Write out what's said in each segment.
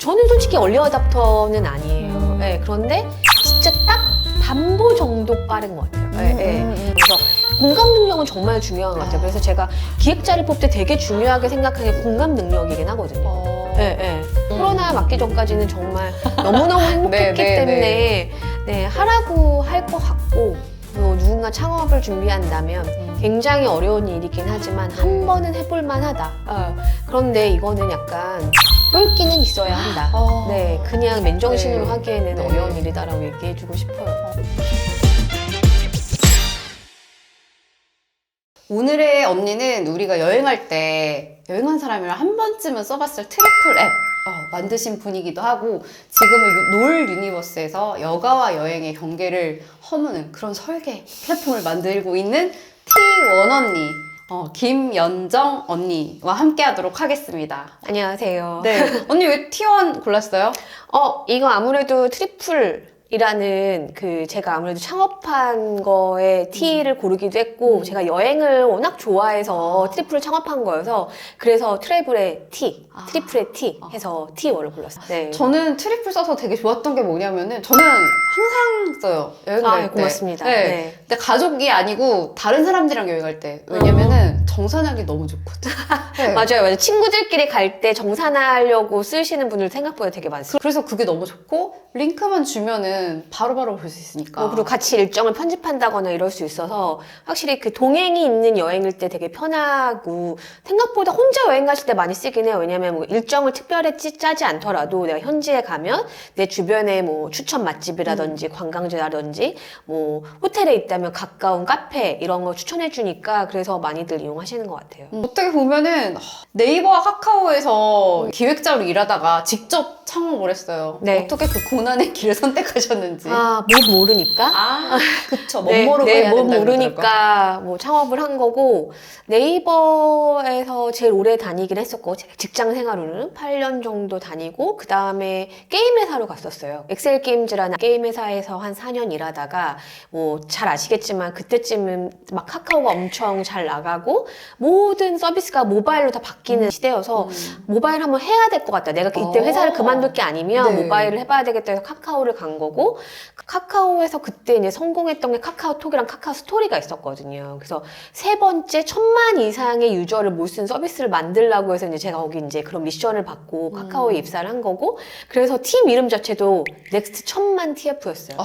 저는 솔직히 얼리 어답터는 아니에요. 네, 그런데 진짜 딱 반보 정도 빠른 것 같아요. 그래서 공감 능력은 정말 중요한 것 같아요. 그래서 제가 기획자를 뽑을 때 되게 중요하게 생각하는 게 공감 능력이긴 하거든요. 코로나 맞기 전까지는 정말 너무너무 행복했기 때문에 하라고 할 것 같고, 또 누군가 창업을 준비한다면 굉장히 어려운 일이긴 하지만 한 번은 해볼 만하다. 그런데 이거는 약간 똘끼는 있어야 한다. 그냥 맨정신으로 하기에는 어려운 일이다라고 얘기해주고 싶어요. 오늘의 언니는 우리가 여행할 때 여행한 사람이랑 한 번쯤은 써봤을 트리플 앱 만드신 분이기도 하고, 지금은 놀 유니버스에서 여가와 여행의 경계를 허무는 그런 설계 플랫폼을 만들고 있는 T1 언니, 김연정 언니와 함께 하도록 하겠습니다. 안녕하세요. 네. 언니 왜 T1 골랐어요? 이거 아무래도 트리플이라는 제가 아무래도 창업한 거에 T를 고르기도 했고, 제가 여행을 워낙 좋아해서 트리플을 창업한 거여서, 그래서 트래블의 T, 트리플의 T 해서 T1을 골랐어요. 네. 저는 트리플 써서 되게 좋았던 게 뭐냐면은, 저는 항상 써요. 여행 갈 때. 고맙습니다. 네. 근데 가족이 아니고 다른 사람들이랑 여행할 때. 왜냐면은 정산하기 너무 좋거든. 네. 맞아요. 친구들끼리 갈 때 정산하려고 쓰시는 분들 생각보다 되게 많습니다. 그래서 그게 너무 좋고, 링크만 주면은 바로바로 볼 수 있으니까. 그리고 같이 일정을 편집한다거나 이럴 수 있어서 확실히 그 동행이 있는 여행일 때 되게 편하고, 생각보다 혼자 여행 가실 때 많이 쓰긴 해요. 왜냐면 뭐 일정을 특별히 짜지 않더라도 내가 현지에 가면 내 주변에 뭐 추천 맛집이라든지 관광지라든지 뭐 호텔에 있다면 가까운 카페 이런 거 추천해 주니까, 그래서 많이들 이용하시는 것 같아요. 어떻게 보면은 네이버와 카카오에서 기획자로 일하다가 직접 창업을 했어요. 네. 어떻게 그 고난의 길을 선택하셨는지. 못 모르니까? 그쵸. 못 모르고 해야 못 된다 모르니까 뭐 창업을 한 거고, 네이버에서 제일 오래 다니긴 했었고, 직장 생활로는 8년 정도 다니고, 그 다음에 게임 회사로 갔었어요. 엑셀 게임즈라는 게임 회사에서 한 4년 일하다가, 뭐 잘 아시겠지만 그때쯤은 막 카카오가 엄청 잘 나가고 모든 서비스가 모바일로 다 바뀌는 시대여서 모바일 한번 해야 될 것 같다. 내가 이때 회사를 그만둘 게 아니면 모바일을 해봐야 되겠다 해서 카카오를 간 거고, 카카오에서 그때 이제 성공했던 게 카카오톡이랑 카카오 스토리가 있었거든요. 그래서 세 번째 1000만 이상의 유저를 몰 수 있는 서비스를 만들려고 해서 이제 제가 거기 이제 그런 미션을 받고 카카오에 입사를 한 거고, 그래서 팀 이름 자체도 넥스트 1000만 TF였어요.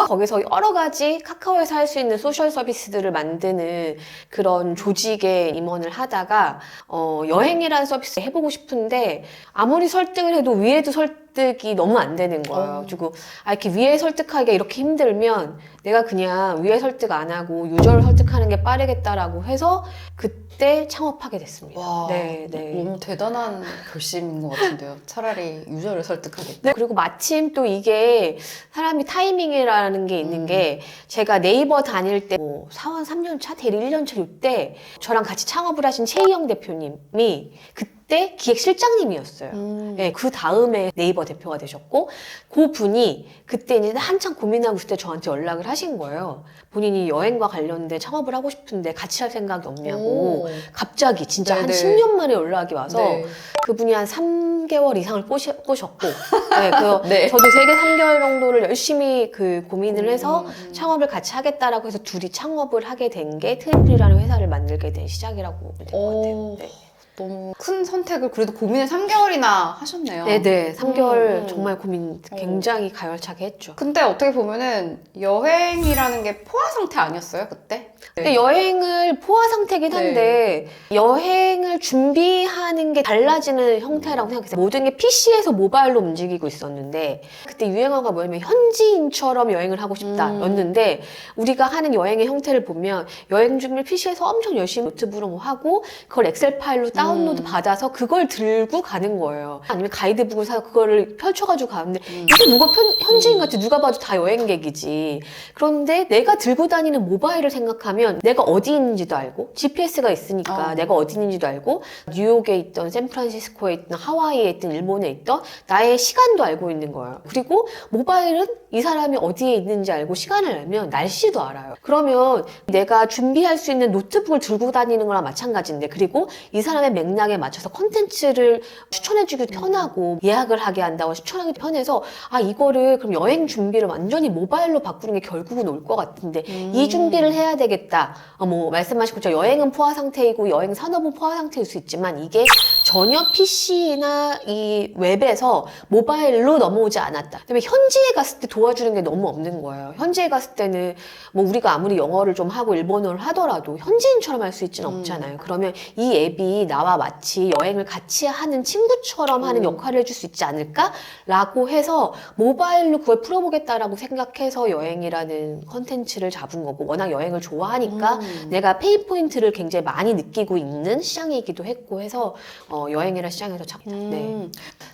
거기서 여러 가지 카카오에서 할 수 있는 소셜 서비스들을 만드는 그런 조직에 임원을 하다가 여행이라는 서비스 해보고 싶은데 아무리 설득을 해도 위에도 설득이 너무 안 되는 거예요. 그리고 이렇게 위에 설득하기가 이렇게 힘들면 내가 그냥 위에 설득 안 하고 유저를 설득하는 게 빠르겠다라고 해서 그때 창업하게 됐습니다. 와, 네. 너무 대단한 결심인 것 같은데요. 차라리 유저를 설득하겠다. 그리고 마침 또 이게 사람이 타이밍이라는 게 있는 게, 제가 네이버 다닐 때 뭐 사원 3년 차, 대리 1년 차 이때 저랑 같이 창업을 하신 최희영 대표님이 그때 기획실장님이었어요. 네, 그 다음에 네이버 대표가 되셨고, 그 분이 그때 이제 한창 고민하고 있을 때 저한테 연락을 하신 거예요. 본인이 여행과 관련된 창업을 하고 싶은데 같이 할 생각이 없냐고. 갑자기 진짜 한 10년 만에 연락이 와서 그분이 한 3개월 이상을 꼬셨고, 그래서 저도 3개, 3개월 정도를 열심히 고민을 해서 창업을 같이 하겠다라고 해서 둘이 창업을 하게 된 게 트리플이라는 회사를 만들게 된 시작이라고 된 것 같아요. 네. 너무 큰 선택을 그래도 고민을 3개월이나 하셨네요. 네네. 3개월 정말 고민 굉장히 가열차게 했죠. 근데 어떻게 보면은 여행이라는 게 포화 상태 아니었어요, 그때? 근데 여행을 포화 상태긴 한데 여행을 준비하는 게 달라지는 형태라고 생각했어요. 모든 게 PC에서 모바일로 움직이고 있었는데, 그때 유행어가 뭐냐면 현지인처럼 여행을 하고 싶다 였는데, 우리가 하는 여행의 형태를 보면 여행 준비를 PC에서 엄청 열심히 노트북으로 뭐 하고 그걸 엑셀 파일로 다운로드 받아서 그걸 들고 가는 거예요. 아니면 가이드북을 사서 그거를 펼쳐가지고 가는데 이게 누가 현지인 같아. 누가 봐도 다 여행객이지. 그런데 내가 들고 다니는 모바일을 생각하면 가면 내가 어디 있는지도 알고 GPS가 있으니까 내가 어디 있는지도 알고 뉴욕에 있던 샌프란시스코에 있던 하와이에 있던 일본에 있던 나의 시간도 알고 있는 거예요. 그리고 모바일은 이 사람이 어디에 있는지 알고 시간을 알면 날씨도 알아요. 그러면 내가 준비할 수 있는 노트북을 들고 다니는 거랑 마찬가지인데, 그리고 이 사람의 맥락에 맞춰서 컨텐츠를 추천해주기 편하고 예약을 하게 한다고 추천하기 편해서 이거를 그럼 여행 준비를 완전히 모바일로 바꾸는 게 결국은 올 것 같은데 이 준비를 해야 되겠다. 뭐 말씀하신 것처럼 여행은 포화 상태이고 여행 산업은 포화 상태일 수 있지만 이게 전혀 PC나 이 웹에서 모바일로 넘어오지 않았다. 그다음에 현지에 갔을 때 도와주는 게 너무 없는 거예요. 현지에 갔을 때는 뭐 우리가 아무리 영어를 좀 하고 일본어를 하더라도 현지인처럼 할 수 있지는 없잖아요. 그러면 이 앱이 나와 마치 여행을 같이 하는 친구처럼 하는 역할을 해줄 수 있지 않을까라고 해서 모바일로 그걸 풀어보겠다라고 생각해서 여행이라는 컨텐츠를 잡은 거고, 워낙 여행을 좋아하니까 내가 페이 포인트를 굉장히 많이 느끼고 있는 시장이기도 했고 해서 여행이라는 시장에서 잡니다. 네.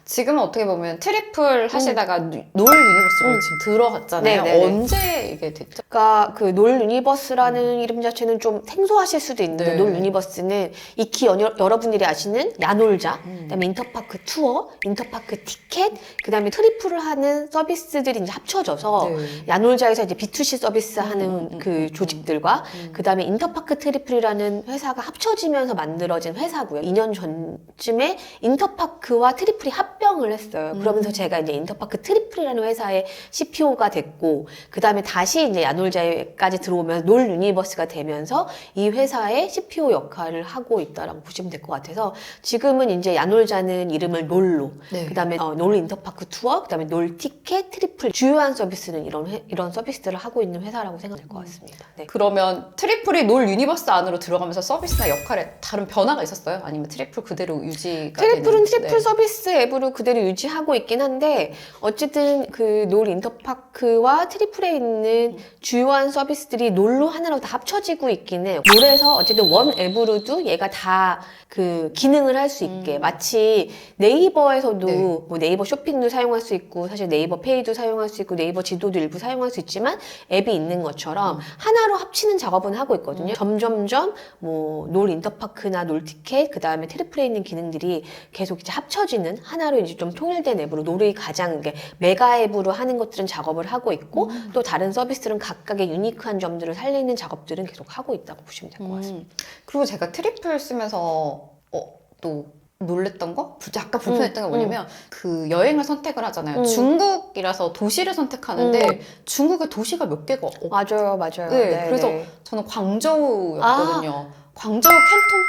지금은 어떻게 보면 트리플 하시다가 놀 유니버스로 지금 들어갔잖아요. 네네네. 언제 이게 됐죠? 그러니까 그 놀 유니버스라는 이름 자체는 좀 생소하실 수도 있는데, 네. 놀 유니버스는 익히 여러분들이 아시는 야놀자, 그다음에 인터파크 투어, 인터파크 티켓, 그다음에 트리플을 하는 서비스들이 이제 합쳐져서 네. 야놀자에서 이제 B2C 서비스 하는 그 조직들과 그다음에 인터파크 트리플이라는 회사가 합쳐지면서 만들어진 회사고요. 2년 전쯤에 인터파크와 트리플이 합병을 했어요. 그러면서 제가 이제 인터파크 트리플이라는 회사의 CPO가 됐고, 그다음에 다시 이제 야놀자까지 들어오면서 놀 유니버스가 되면서 이 회사의 CPO 역할을 하고 있다라고 보시면 될 것 같아서, 지금은 이제 야놀자는 이름을 놀로, 네. 그다음에 놀 인터파크 투어, 그다음에 놀 티켓, 트리플, 주요한 서비스는 이런 서비스들을 하고 있는 회사라고 생각될 것 같습니다. 네. 그러면 트리플이 놀 유니버스 안으로 들어가면서 서비스나 역할에 다른 변화가 있었어요? 아니면 트리플 그대로 유지가 트리플은 되는? 트리플 서비스 앱으로 그대로 유지하고 있긴 한데, 어쨌든 그 놀 인터파크와 트리플에 있는 주요한 서비스들이 놀로 하나로 다 합쳐지고 있긴 해요. 놀에서 어쨌든 원 앱으로도 얘가 다 그 기능을 할 수 있게, 마치 네이버에서도 네. 뭐 네이버 쇼핑도 사용할 수 있고 사실 네이버 페이도 사용할 수 있고 네이버 지도도 일부 사용할 수 있지만 앱이 있는 것처럼 하나로 합치는 작업은 하고 있거든요. 점점점 뭐 놀 인터파크나 놀 티켓, 그 다음에 트리플에 있는 기능들이 계속 이제 합쳐지는 하나로 이제 좀 통일된 앱으로, 놀이 가장 이게 메가 앱으로 하는 것들은 작업을 하고 있고 또 다른 서비스들은 각각의 유니크한 점들을 살리는 작업들은 계속 하고 있다고 보시면 될 것 같습니다. 그리고 제가 트리플 쓰면서 또 놀랬던 거? 약간 불편했던 게 뭐냐면 그 여행을 선택을 하잖아요. 중국이라서 도시를 선택하는데 중국에 도시가 몇 개가 맞아요, 맞아요. 네, 그래서 네. 저는 광저우였거든요. 광저우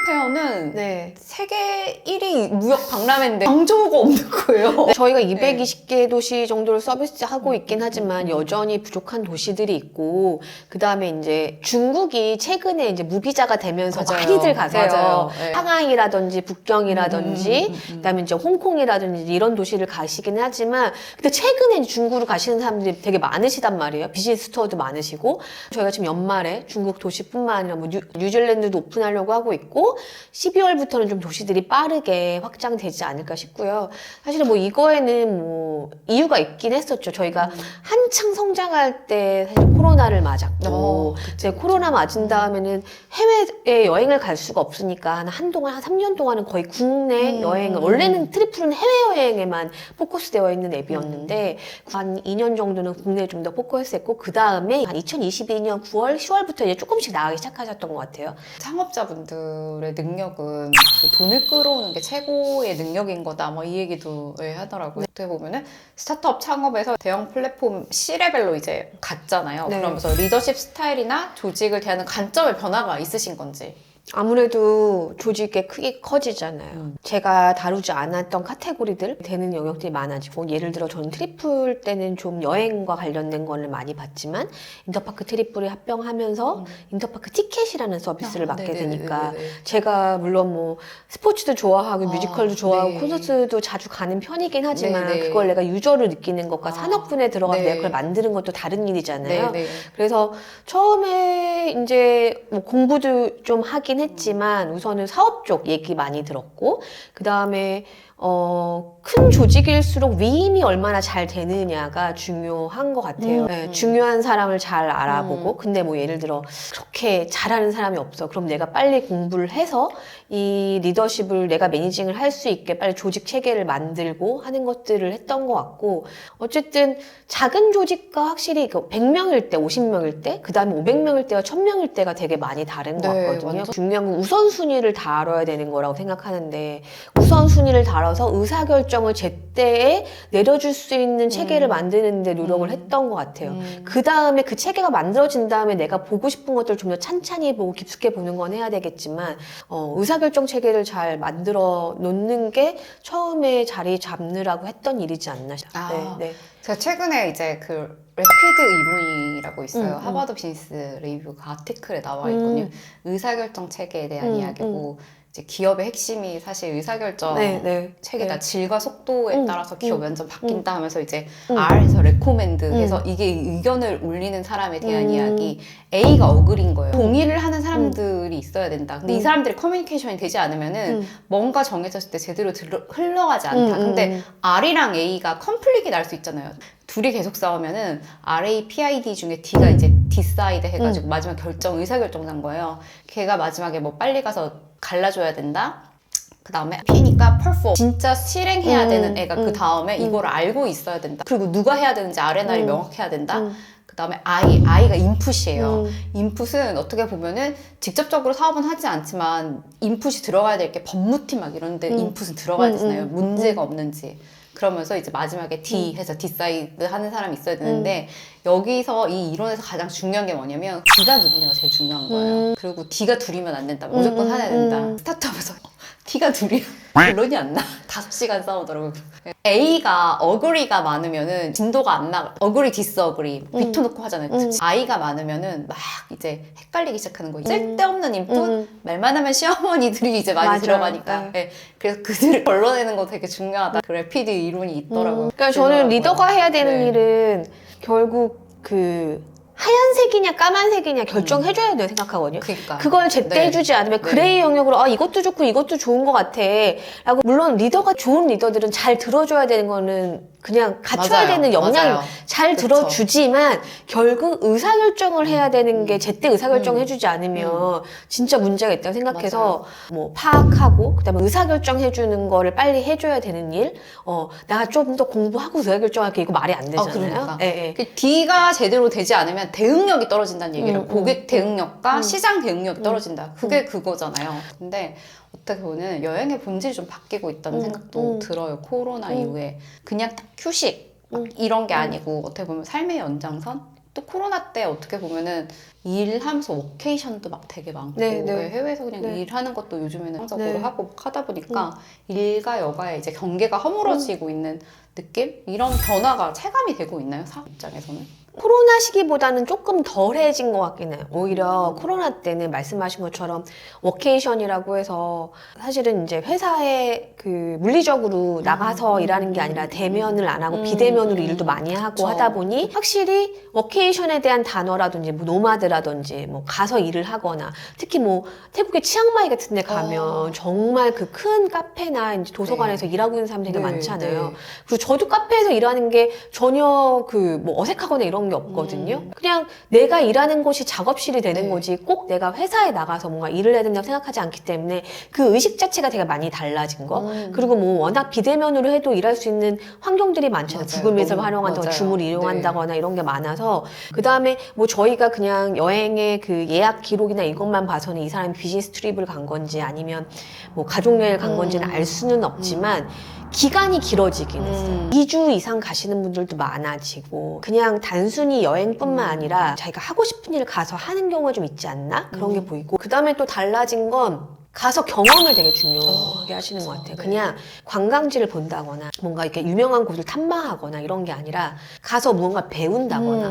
캔톤페어는 네. 세계 1위 무역 박람회인데 광저우가 없는 거예요. 저희가 220개 도시 정도를 서비스하고 있긴 하지만 여전히 부족한 도시들이 있고, 그 다음에 이제 중국이 최근에 이제 무비자가 되면서 맞아요. 많이들 가세요. 맞아요. 네. 상하이라든지 북경이라든지 그다음에 이제 홍콩이라든지 이런 도시를 가시긴 하지만, 근데 최근에 이제 중국을 가시는 사람들이 되게 많으시단 말이에요. 비즈니스 투어도 많으시고, 저희가 지금 연말에 중국 도시뿐만 아니라 뭐 뉴질랜드도 오픈하려고 하고 있고 12월부터는 좀 도시들이 빠르게 확장되지 않을까 싶고요. 사실은 뭐 이거에는 뭐 이유가 있긴 했었죠. 저희가 한창 성장할 때 사실 코로나를 맞았고, 이제 코로나 맞은 다음에는 해외에 여행을 갈 수가 없으니까 한동안 한 3년 동안은 거의 국내 여행을, 원래는 트리플은 해외여행에만 포커스되어 있는 앱이었는데 한 2년 정도는 국내에 좀 더 포커스했고, 그 다음에 한 2022년 9월, 10월부터 이제 조금씩 나가기 시작하셨던 것 같아요. 창업자분들의 능력은 그 돈을 끌어오는 게 최고의 능력인 거다, 뭐 이 얘기도 하더라고요. 어떻게 보면은 스타트업 창업에서 대형 플랫폼 C레벨로 이제 갔잖아요. 네. 그러면서 리더십 스타일이나 조직을 대하는 관점의 변화가 있으신 건지. 아무래도 조직의 크기 커지잖아요. 제가 다루지 않았던 카테고리들 되는 영역들이 많아지고, 예를 들어 저는 트리플 때는 좀 여행과 관련된 거를 많이 봤지만 인터파크 트리플이 합병하면서 인터파크 티켓이라는 서비스를 맡게 되니까 제가 물론 뭐 스포츠도 좋아하고 뮤지컬도 좋아하고 네. 콘서트도 자주 가는 편이긴 하지만 네네. 그걸 내가 유저로 느끼는 것과 산업군에 들어가서 네. 내가 그걸 만드는 것도 다른 일이잖아요. 네네. 그래서 처음에 이제 뭐 공부도 좀 하긴 했지만 우선은 사업 쪽 얘기 많이 들었고, 그 다음에 큰 조직일수록 위임이 얼마나 잘 되느냐가 중요한 것 같아요. 네, 중요한 사람을 잘 알아보고, 근데 뭐 예를 들어 그렇게 잘하는 사람이 없어. 그럼 내가 빨리 공부를 해서 이 리더십을 내가 매니징을 할 수 있게 빨리 조직 체계를 만들고 하는 것들을 했던 것 같고, 어쨌든 작은 조직과 확실히 100명일 때, 50명일 때, 그 다음에 500명일 때와 1000명일 때가 되게 많이 다른 것 네, 같거든요. 완전. 중요한 건 우선순위를 다뤄야 되는 거라고 생각하는데, 우선순위를 다뤄서 의사결정을 제때에 내려줄 수 있는 체계를 만드는 데 노력을 했던 것 같아요. 그 다음에 그 체계가 만들어진 다음에 내가 보고 싶은 것들을 좀 더 찬찬히 보고 깊숙이 보는 건 해야 되겠지만, 의사결정 체계를 잘 만들어 놓는 게 처음에 자리 잡느라고 했던 일이지 않나 싶어요. 네, 네. 제가 최근에 이제 그 래피드 이론이라고 있어요. 음. 하버드 비즈니스 리뷰 그 아티클에 나와 있거든요. 의사결정 체계에 대한 이야기고 이제 기업의 핵심이 사실 의사결정 네, 네. 체계다. 네. 질과 속도에 따라서 기업 완전 바뀐다 하면서 이제 음. R에서 레코멘드 해서 이게 의견을 올리는 사람에 대한 이야기. A가 어글인 거예요. 동의를 하는 사람들이 있어야 된다. 근데 이 사람들이 커뮤니케이션이 되지 않으면은 뭔가 정해졌을 때 제대로 흘러가지 않다. 근데 R이랑 A가 컨플릭이 날 수 있잖아요. 둘이 계속 싸우면은 RA, PID 중에 D가 이제 디사이드 해가지고 마지막 의사결정한 거예요. 걔가 마지막에 뭐 빨리 가서 갈라줘야 된다. 그 다음에 P니까 perform. 진짜 실행해야 되는 애가 그 다음에 이거를 알고 있어야 된다. 그리고 누가 해야 되는지 R&R이 명확해야 된다. 그 다음에 I가 인풋이에요. 인풋은 어떻게 보면은 직접적으로 사업은 하지 않지만 인풋이 들어가야 될 게 법무팀 막 이런데 인풋은 들어가야 되잖아요. 문제가 없는지. 그러면서 이제 마지막에 D 해서 디사이드 하는 사람이 있어야 되는데 여기서 이 이론에서 가장 중요한 게 뭐냐면 D가 누구냐가 제일 중요한 거예요. 그리고 D가 둘이면 안 된다. 무조건 하나 된다. 스타트업에서 D가 둘이야. 결론이 안 나. 5시간 싸우더라고요. A가 어그리가 많으면은 진도가 안 나가. 어그리 디스어그리 비켜놓고 하잖아요. I가 많으면은 막 이제 헷갈리기 시작하는 거예요. 쓸데없는 인풋 말만 하면 시어머니들이 이제 많이 맞아요. 들어가니까. 네. 네. 그래서 그들을 걸러내는 거 되게 중요하다. 그 래피드 이론이 있더라고요. 그러니까 저는 리더가 해야 되는 네. 일은 결국 그 하얀색이냐 까만색이냐 결정해줘야 돼요 생각하거든요. 그러니까. 그걸 제때 네. 해주지 않으면 네. 그레이 영역으로 이것도 좋고 이것도 좋은 것 같아 라고. 물론 리더가 좋은 리더들은 잘 들어줘야 되는 거는 그냥 갖춰야 맞아요. 되는 역량이 맞아요. 잘 그쵸. 들어주지만 결국 의사결정을 해야 되는 게 제때 의사결정을 해주지 않으면 진짜 문제가 있다고 생각해서 뭐 파악하고 그다음에 의사결정 해주는 거를 빨리 해줘야 되는 일. 내가 좀 더 공부하고 의사결정할게 이거 말이 안 되잖아요. 그러니까. 예, 예. 그 D가 제대로 되지 않으면 대응력이 떨어진다는 얘기를 고객 대응력과 시장 대응력이 떨어진다. 그게 그거잖아요. 근데 어떻게 보면 여행의 본질이 좀 바뀌고 있다는 생각도 들어요. 코로나 이후에 그냥 딱 휴식 이런 게 아니고 어떻게 보면 삶의 연장선. 또 코로나 때 어떻게 보면은 일하면서 워케이션도 막 되게 많고 네, 네. 해외에서 그냥 네. 일하는 것도 요즘에는 항상적으로 네. 하고 막 하다 보니까 일과 여가의 이제 경계가 허물어지고 있는 느낌? 이런 변화가 체감이 되고 있나요? 사업 입장에서는? 코로나 시기보다는 조금 덜해진 것 같긴 해요. 오히려 코로나 때는 말씀하신 것처럼 워케이션이라고 해서 사실은 이제 회사에 그 물리적으로 나가서 일하는 게 아니라 대면을 안 하고 비대면으로 일도 많이 하고 그쵸. 하다 보니 확실히 워케이션에 대한 단어라든지 뭐 노마드라든지 뭐 가서 일을 하거나 특히 뭐 태국의 치앙마이 같은 데 가면 정말 그 큰 카페나 이제 도서관에서 일하고 있는 사람들이 되게 많잖아요. 네. 그리고 저도 카페에서 일하는 게 전혀 그 뭐 어색하거나 이런 게 없거든요. 그냥 내가 일하는 곳이 작업실이 되는 네. 거지 꼭 내가 회사에 나가서 뭔가 일을 해야 된다고 생각하지 않기 때문에 그 의식 자체가 되게 많이 달라진 거. 그리고 뭐 워낙 비대면으로 해도 일할 수 있는 환경들이 많잖아요. 맞아요. 구글 밋을 너무 활용한다거나 맞아요. 줌을 이용한다거나 이런 게 많아서 그 다음에 뭐 저희가 그냥 여행의 그 예약 기록이나 이것만 봐서는 이 사람이 비즈니스 트립을 간 건지 아니면 뭐 가족여행을 간 건지는 알 수는 없지만 기간이 길어지긴 했어요. 2주 이상 가시는 분들도 많아지고 그냥 단순히 여행뿐만 아니라 자기가 하고 싶은 일을 가서 하는 경우가 좀 있지 않나? 그런 게 보이고 그 다음에 또 달라진 건 가서 경험을 되게 중요하게 하시는 것 같아요. 네. 그냥 관광지를 본다거나 뭔가 이렇게 유명한 곳을 탐방하거나 이런 게 아니라 가서 무언가 배운다거나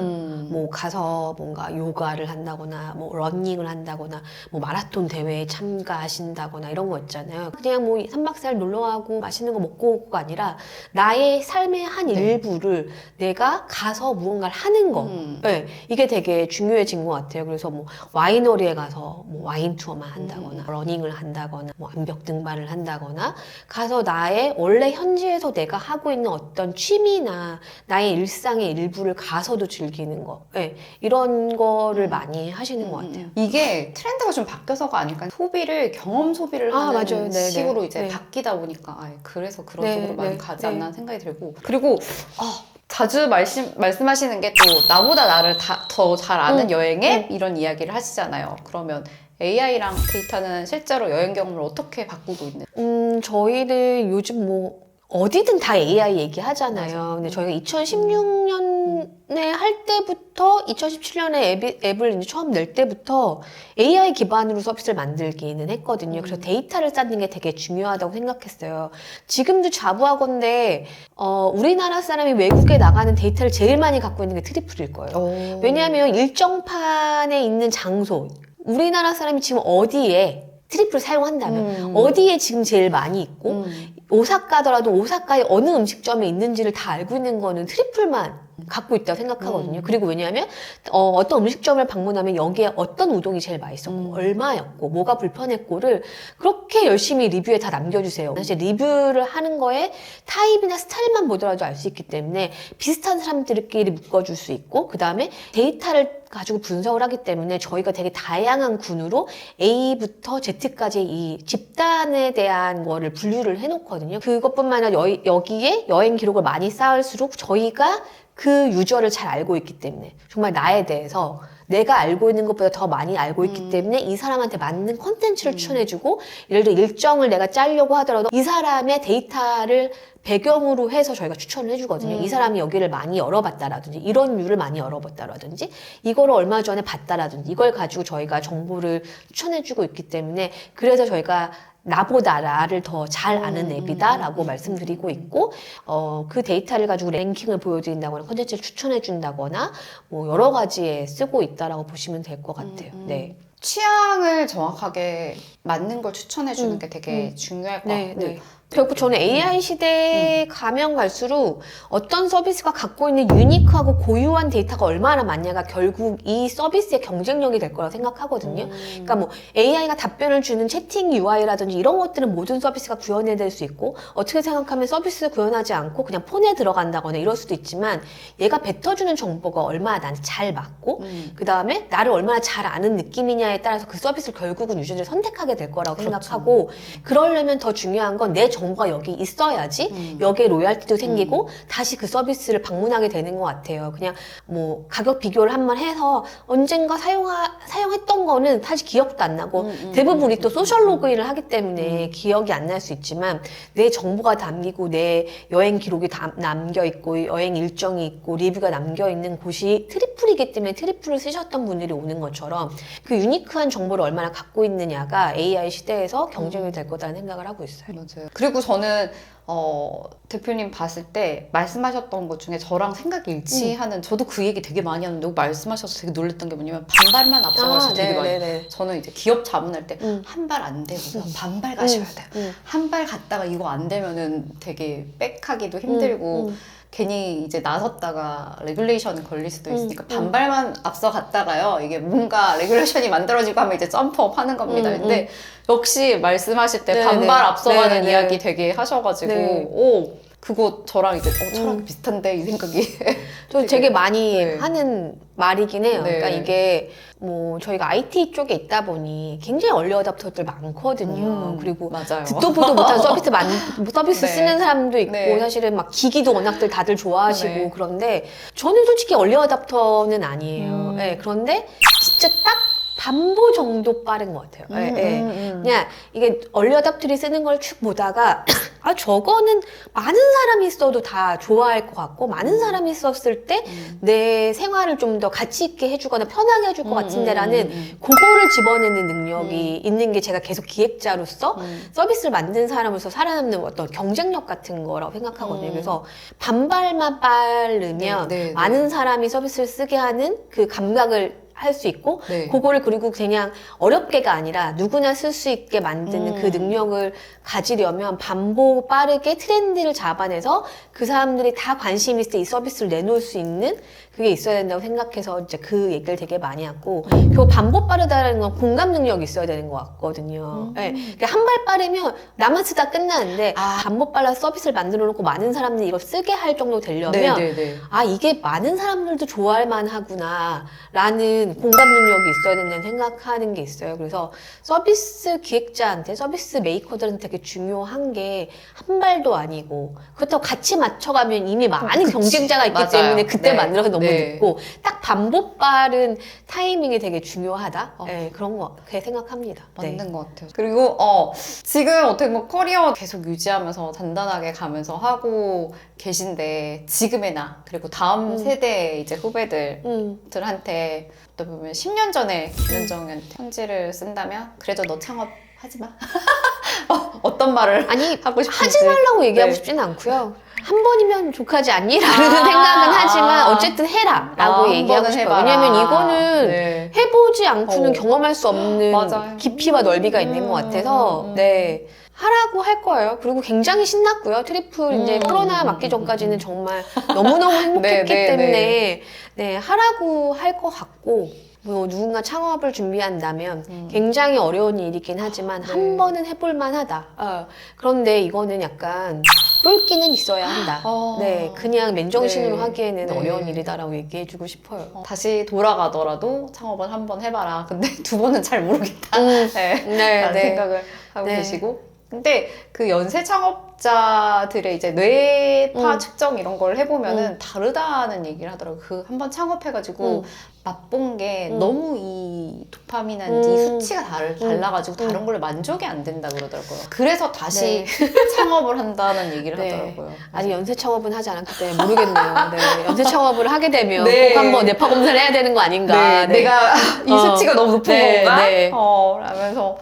뭐 가서 뭔가 요가를 한다거나 뭐 러닝을 한다거나 뭐 마라톤 대회에 참가하신다거나 이런 거 있잖아요. 그냥 뭐 3박 4일 놀러가고 맛있는 거 먹고 오고가 아니라 나의 삶의 한 일부를 내가 가서 무언가를 하는 거. 네, 이게 되게 중요해진 것 같아요. 그래서 뭐 와이너리에 가서 뭐 와인 투어만 한다거나 러닝을 여행을 한다거나 뭐 암벽 등반을 한다거나 가서 나의 원래 현지에서 내가 하고 있는 어떤 취미나 나의 일상의 일부를 가서도 즐기는 거 네, 이런 거를 많이 하시는 것 같아요. 이게 트렌드가 좀 바뀌어서가 아닐까. 소비를 경험 소비를 하는 맞아요. 네네. 식으로 이제 네. 바뀌다 보니까 그래서 그런 네, 쪽으로 많이 네, 가지 네. 않나 생각이 들고 그리고 자주 말씀하시는 게 또 나보다 나를 더 잘 아는 여행 앱 이런 이야기를 하시잖아요. 그러면 AI랑 데이터는 실제로 여행 경험을 어떻게 바꾸고 있는? 저희는 요즘 뭐 어디든 다 AI 얘기하잖아요. 맞아. 근데 저희가 2016년에 할 때부터 2017년에 앱을 이제 처음 낼 때부터 AI 기반으로 서비스를 만들기는 했거든요. 그래서 데이터를 쌓는 게 되게 중요하다고 생각했어요. 지금도 자부하건대 우리나라 사람이 외국에 나가는 데이터를 제일 많이 갖고 있는 게 트리플일 거예요. 왜냐하면 일정판에 있는 장소, 우리나라 사람이 지금 어디에 트리플을 사용한다면 어디에 지금 제일 많이 있고 오사카더라도 오사카의 어느 음식점에 있는지를 다 알고 있는 거는 트리플만 갖고 있다고 생각하거든요. 그리고 왜냐하면 어떤 음식점을 방문하면 여기에 어떤 우동이 제일 맛있었고 얼마였고 뭐가 불편했고를 그렇게 열심히 리뷰에 다 남겨주세요. 사실 리뷰를 하는 거에 타입이나 스타일만 보더라도 알 수 있기 때문에 비슷한 사람들끼리 묶어줄 수 있고 그 다음에 데이터를 가지고 분석을 하기 때문에 저희가 되게 다양한 군으로 A부터 Z까지 이 집단에 대한 거를 분류를 해놓거든요. 그것뿐만 아니라 여기에 여행 기록을 많이 쌓을수록 저희가 그 유저를 잘 알고 있기 때문에 정말 나에 대해서 내가 알고 있는 것보다 더 많이 알고 있기 때문에 이 사람한테 맞는 콘텐츠를 추천해주고 예를 들어 일정을 내가 짜려고 하더라도 이 사람의 데이터를 배경으로 해서 저희가 추천을 해주거든요. 이 사람이 여기를 많이 열어봤다라든지 이런 류를 많이 열어봤다라든지 이거를 얼마 전에 봤다라든지 이걸 가지고 저희가 정보를 추천해주고 있기 때문에 그래서 저희가 나보다 나를 더 잘 아는 앱이다라고 말씀드리고 있고 그 데이터를 가지고 랭킹을 보여드린다거나 콘텐츠를 추천해준다거나 뭐 여러 가지에 쓰고 있다라고 보시면 될 것 같아요. 네. 취향을 정확하게 맞는 걸 추천해주는 게 되게 중요할 것 같고 네. 결국 저는 AI 시대에 가면 갈수록 어떤 서비스가 갖고 있는 유니크하고 고유한 데이터가 얼마나 많냐가 결국 이 서비스의 경쟁력이 될 거라고 생각하거든요. 그러니까 뭐 AI가 답변을 주는 채팅 UI라든지 이런 것들은 모든 서비스가 구현해낼 수 있고 어떻게 생각하면 서비스 구현하지 않고 그냥 폰에 들어간다거나 이럴 수도 있지만 얘가 뱉어주는 정보가 얼마나 나한테 잘 맞고 그 다음에 나를 얼마나 잘 아는 느낌이냐에 따라서 그 서비스를 결국은 유저들이 선택하게 될 거라고 생각하고 그러려면 더 중요한 건 내 정보가 여기 있어야지 여기에 로얄티도 생기고 다시 그 서비스를 방문하게 되는 것 같아요. 그냥 뭐 가격 비교를 한번 해서 언젠가 사용했던 거는 사실 기억도 안 나고 대부분 우리 또 소셜 로그인을 하기 때문에 기억이 안 날 수 있지만 내 정보가 담기고 내 여행 기록이 남겨 있고 여행 일정이 있고 리뷰가 남겨 있는 곳이 트리플이기 때문에 트리플을 쓰셨던 분들이 오는 것처럼 그 유니크한 정보를 얼마나 갖고 있느냐가 AI 시대에서 경쟁이 될 거라는 생각을 하고 있어요. 맞아요. 그리고 저는 대표님 봤을 때 말씀하셨던 것 중에 저랑 생각이 일치하는 저도 그 얘기 되게 많이 하는데 말씀하셔서 되게 놀랬던 게 뭐냐면 반발만 앞서가서 되게 많이 저는 이제 기업 자문할 때 한 발 안 되고요. 반발 가셔야 돼요. 한 발 갔다가 이거 안 되면은 되게 백하기도 힘들고 괜히 이제 나섰다가 레귤레이션 걸릴 수도 있으니까 반발만 앞서 갔다가요. 이게 뭔가 레귤레이션이 만들어지고 하면 이제 점프업 하는 겁니다. 근데 역시 말씀하실 때 반발 앞서가는 이야기 되게 하셔가지고 그거 저랑 이제 저랑 비슷한데 이 생각이 저 되게 많이 하는 말이긴 해요. 그러니까 이게 뭐 저희가 IT 쪽에 있다 보니 굉장히 얼리 어답터들 많거든요. 그리고 맞아요. 듣도 보도 못한 서비스 쓰는 사람도 있고 사실은 막 기기도 워낙들 다들 좋아하시고 그런데 저는 솔직히 얼리 어답터는 아니에요. 그런데 진짜 딱 반보 정도 빠른 것 같아요. 그냥 이게 얼리 어답터들이 쓰는 걸 쭉 보다가 저거는 많은 사람이 써도 다 좋아할 것 같고 많은 사람이 썼을 때 내 생활을 좀 더 가치 있게 해주거나 편하게 해줄 것 같은데라는 그거를 집어내는 능력이 있는 게 제가 계속 기획자로서 서비스를 만든 사람으로서 살아남는 어떤 경쟁력 같은 거라고 생각하거든요. 그래서 반발만 빠르면 많은 사람이 서비스를 쓰게 하는 그 감각을 할 수 있고 네. 그거를 그리고 그냥 어렵게가 아니라 누구나 쓸 수 있게 만드는 그 능력을 가지려면 반복 빠르게 트렌드를 잡아내서 그 사람들이 다 관심 있을 때 이 서비스를 내놓을 수 있는 그게 있어야 된다고 생각해서 이제 그 얘기를 되게 많이 하고 그 반복 빠르다는 건 공감 능력이 있어야 되는 것 같거든요. 네. 한 발 빠르면 나만 쓰다 끝나는데 반복 빨라서 서비스를 만들어 놓고 많은 사람들이 이걸 쓰게 할 정도 되려면 아 이게 많은 사람들도 좋아할 만하구나 라는 공감 능력이 있어야 된다는 생각하는 게 있어요. 그래서 서비스 기획자한테 서비스 메이커들한테 되게 중요한 게 한 발도 아니고 그렇다고 같이 맞춰가면 이미 많은 경쟁자가 있기 때문에 그때 만들어서 너무 늦고 딱 반복 빠른 타이밍이 되게 중요하다. 네, 그런 거 그렇게 생각합니다. 맞는 것 같아요. 그리고 지금 어떻게 뭐 커리어 계속 유지하면서 단단하게 가면서 하고 계신데 지금의 나 그리고 다음 세대 이제 후배들한테 또 보면 10년 전에 김현정한테 편지를 쓴다면 그래도 너 창업하지 마. 어떤 말을 아니 하고 싶은지 하지 말라고 얘기하고 싶지는 않고요. 한 번이면 족하지 않니? 라는 생각은 하지만 어쨌든 해라 라고 얘기하고 싶어요. 왜냐면 이거는 해보지 않고는 경험할 수 없는 맞아요. 깊이와 넓이가 있는 것 같아서 네 하라고 할 거예요. 그리고 굉장히 신났고요. 트리플 이제 코로나 맞기 전까지는 정말 너무너무 행복했기 때문에 네 하라고 할 것 같고 뭐 누군가 창업을 준비한다면 굉장히 어려운 일이긴 하지만 한 번은 해볼 만하다. 그런데 이거는 약간 똘끼는 있어야 한다. 네, 그냥 맨정신으로 하기에는 어려운 일이다라고 얘기해주고 싶어요. 다시 돌아가더라도 창업을 한번 해봐라. 근데 두 번은 잘 모르겠다. 라는 생각을 하고 계시고. 근데 그 연세 창업자들의 이제 뇌파 측정 이런 걸 해보면은 다르다는 얘기를 하더라고요. 그 한번 창업해가지고 맛본 게 너무 이 도파민이나 이 수치가 달라가지고 다른 걸로 만족이 안 된다 그러더라고요. 그래서 다시 창업을 한다는 얘기를 하더라고요. 아직 연쇄 창업은 하지 않았기 때문에 모르겠네요. 연쇄 창업을 하게 되면 꼭 한번 뇌파 검사를 해야 되는 거 아닌가. 내가 이 수치가 너무 높은 건가? 라면서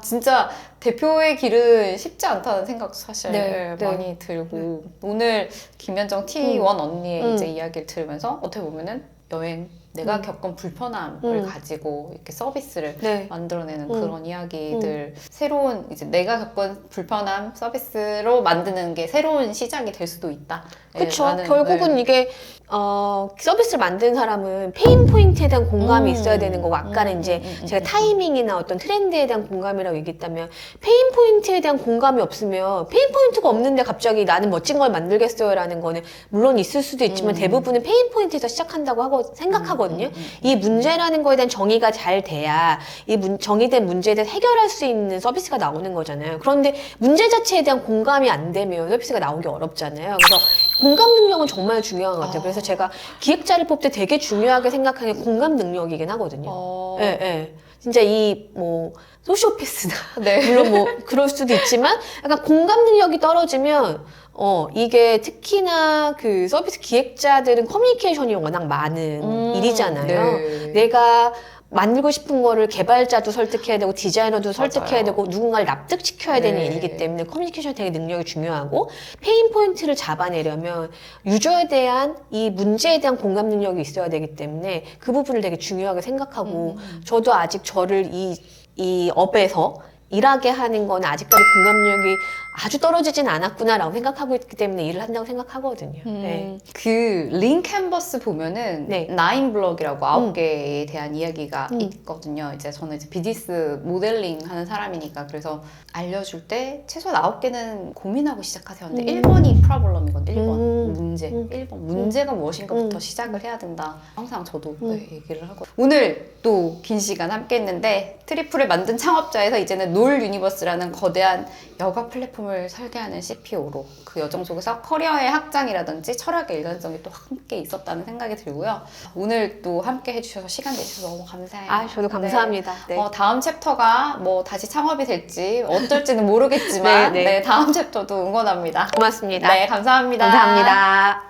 진짜 대표의 길은 쉽지 않다는 생각도 사실 많이 들고 오늘 김현정 T1 언니의 이제 이야기를 들으면서 어떻게 보면은 여행 내가 겪은 불편함을 가지고 이렇게 서비스를 만들어내는 그런 이야기들 새로운 이제 내가 겪은 불편함 서비스로 만드는 게 새로운 시작이 될 수도 있다. 그렇죠. 결국은 이게 서비스를 만든 사람은 페인 포인트에 대한 공감이 있어야 되는 거고 아까는 이제 제가 타이밍이나 어떤 트렌드에 대한 공감이라고 얘기했다면 페인 포인트에 대한 공감이 없으면 페인 포인트가 없는데 갑자기 나는 멋진 걸 만들겠어요라는 거는 물론 있을 수도 있지만 대부분은 페인 포인트에서 시작한다고 생각하거든요. 이 문제라는 거에 대한 정의가 잘 돼야 이 정의된 문제에 대해서 해결할 수 있는 서비스가 나오는 거잖아요. 그런데 문제 자체에 대한 공감이 안 되면 서비스가 나오기 어렵잖아요. 그래서 공감 능력은 정말 중요한 것 같아요. 그래서 제가 기획자를 뽑을 때 되게 중요하게 생각하는 게 공감 능력이긴 하거든요. 진짜 이 뭐 소시오패스나 물론 뭐 그럴 수도 있지만 약간 공감 능력이 떨어지면 이게 특히나 그 서비스 기획자들은 커뮤니케이션이 워낙 많은 일이잖아요. 내가 만들고 싶은 거를 개발자도 설득해야 되고 디자이너도 설득해야 되고 누군가를 납득시켜야 되는 일이기 때문에 커뮤니케이션 되게 능력이 중요하고 페인 포인트를 잡아내려면 유저에 대한 이 문제에 대한 공감 능력이 있어야 되기 때문에 그 부분을 되게 중요하게 생각하고 저도 아직 저를 이 업에서 일하게 하는 건 아직까지 공감력이 아주 떨어지진 않았구나라고 생각하고 있기 때문에 일을 한다고 생각하거든요. 그 링캔버스 보면은 9블럭이라고 9개에 대한 이야기가 있거든요. 이제 저는 이제 비즈니스 모델링 하는 사람이니까 그래서 알려줄 때 최소한 9개는 고민하고 시작하세요. 근데 1번이 프로블럼이거든요. 1번 문제. 1번 문제가 무엇인가부터 시작을 해야 된다. 항상 저도 얘기를 하고 오늘 또 긴 시간 함께 했는데 트리플을 만든 창업자에서 이제는 놀 유니버스라는 거대한 여가 플랫폼을 설계하는 CPO로 그 여정 속에서 커리어의 확장이라든지 철학의 일관성이 또 함께 있었다는 생각이 들고요. 오늘 또 함께 해주셔서 시간 내주셔서 너무 감사해요. 저도 감사합니다. 다음 챕터가 뭐 다시 창업이 될지 어떨지는 모르겠지만 다음 챕터도 응원합니다. 고맙습니다. 감사합니다. 감사합니다.